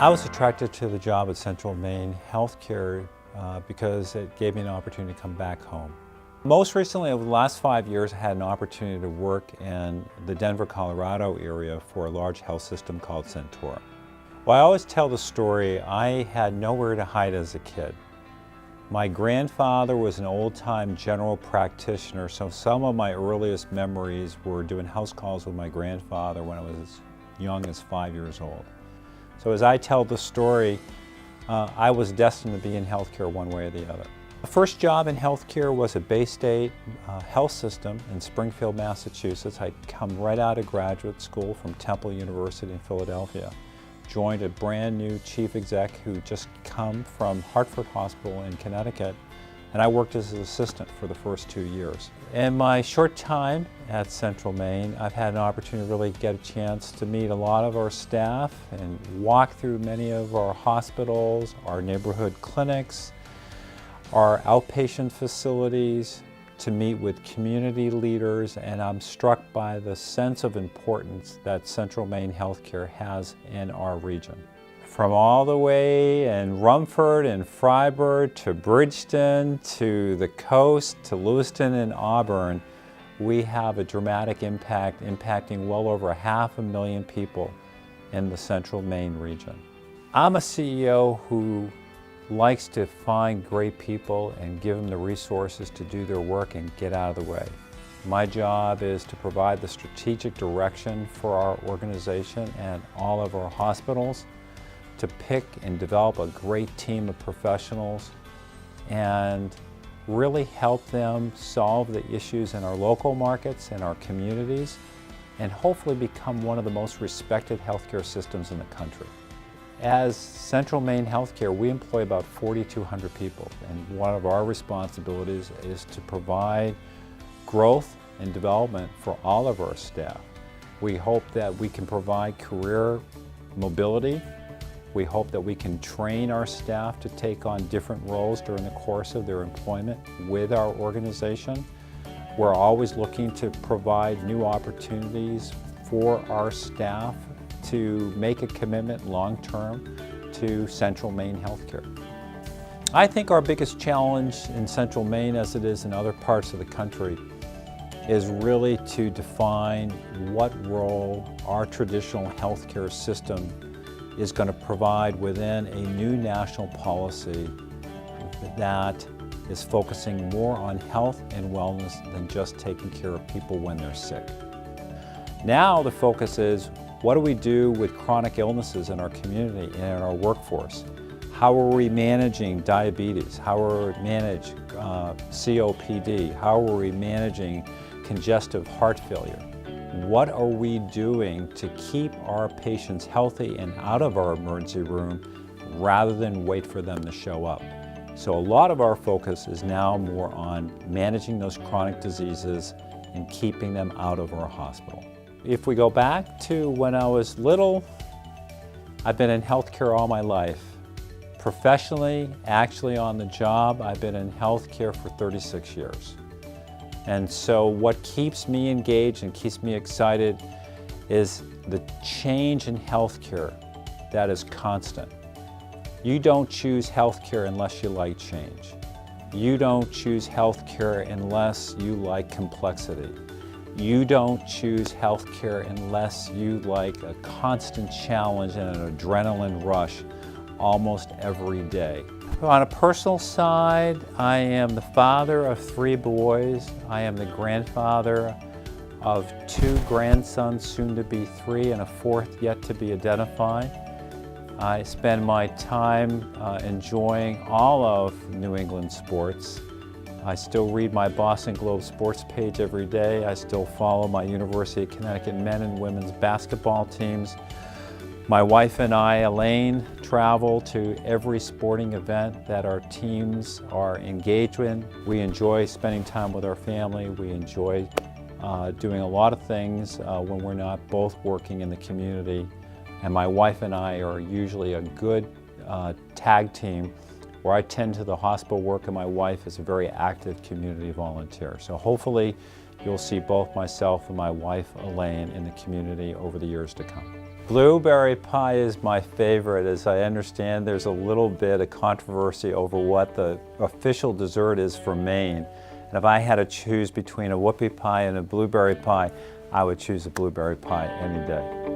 I was attracted to the job at Central Maine Healthcare because it gave me an opportunity to come back home. Most recently, over the last 5 years, I had an opportunity to work in the Denver, Colorado area for a large health system called Centura. Well, I always tell the story, I had nowhere to hide as a kid. My grandfather was an old-time general practitioner, so some of my earliest memories were doing house calls with my grandfather when I was as young as 5 years old. So as I tell the story, I was destined to be in healthcare one way or the other. The first job in healthcare was at Bay State Health System in Springfield, Massachusetts. I'd come right out of graduate school from Temple University in Philadelphia. Joined a brand new chief exec who just come from Hartford Hospital in Connecticut, and I worked as an assistant for the first 2 years. In my short time at Central Maine, I've had an opportunity to really get a chance to meet a lot of our staff and walk through many of our hospitals, our neighborhood clinics, our outpatient facilities, to meet with community leaders, and I'm struck by the sense of importance that Central Maine Healthcare has in our region. From all the way in Rumford and Fryeburg to Bridgeton to the coast to Lewiston and Auburn, we have a dramatic impact, impacting well over 500,000 people in the Central Maine region. I'm a CEO who likes to find great people and give them the resources to do their work and get out of the way. My job is to provide the strategic direction for our organization and all of our hospitals, to pick and develop a great team of professionals and really help them solve the issues in our local markets and our communities, and hopefully become one of the most respected healthcare systems in the country. As Central Maine Healthcare, we employ about 4,200 people, and one of our responsibilities is to provide growth and development for all of our staff. We hope that we can provide career mobility. We hope that we can train our staff to take on different roles during the course of their employment with our organization. We're always looking to provide new opportunities for our staff to make a commitment long-term to Central Maine Healthcare. I think our biggest challenge in Central Maine, as it is in other parts of the country, is really to define what role our traditional healthcare system is going to provide within a new national policy that is focusing more on health and wellness than just taking care of people when they're sick. Now the focus is, what do we do with chronic illnesses in our community and in our workforce? How are we managing diabetes? How are we managing COPD? How are we managing congestive heart failure? What are we doing to keep our patients healthy and out of our emergency room rather than wait for them to show up? So a lot of our focus is now more on managing those chronic diseases and keeping them out of our hospital. If we go back to when I was little, I've been in healthcare all my life. Professionally, actually on the job, I've been in healthcare for 36 years. And so what keeps me engaged and keeps me excited is the change in healthcare that is constant. You don't choose healthcare unless you like change. You don't choose healthcare unless you like complexity. You don't choose healthcare unless you like a constant challenge and an adrenaline rush almost every day. On a personal side, I am the father of 3 boys. I am the grandfather of 2 grandsons, soon to be 3, and a 4th yet to be identified. I spend my time enjoying all of New England sports. I still read my Boston Globe sports page every day. I still follow my University of Connecticut men and women's basketball teams. My wife and I, Elaine, travel to every sporting event that our teams are engaged in. We enjoy spending time with our family. We enjoy doing a lot of things when we're not both working in the community. And my wife and I are usually a good tag team, where I tend to the hospital work and my wife is a very active community volunteer. So hopefully you'll see both myself and my wife, Elaine, in the community over the years to come. Blueberry pie is my favorite. As I understand, there's a little bit of controversy over what the official dessert is for Maine. And if I had to choose between a whoopie pie and a blueberry pie, I would choose a blueberry pie any day.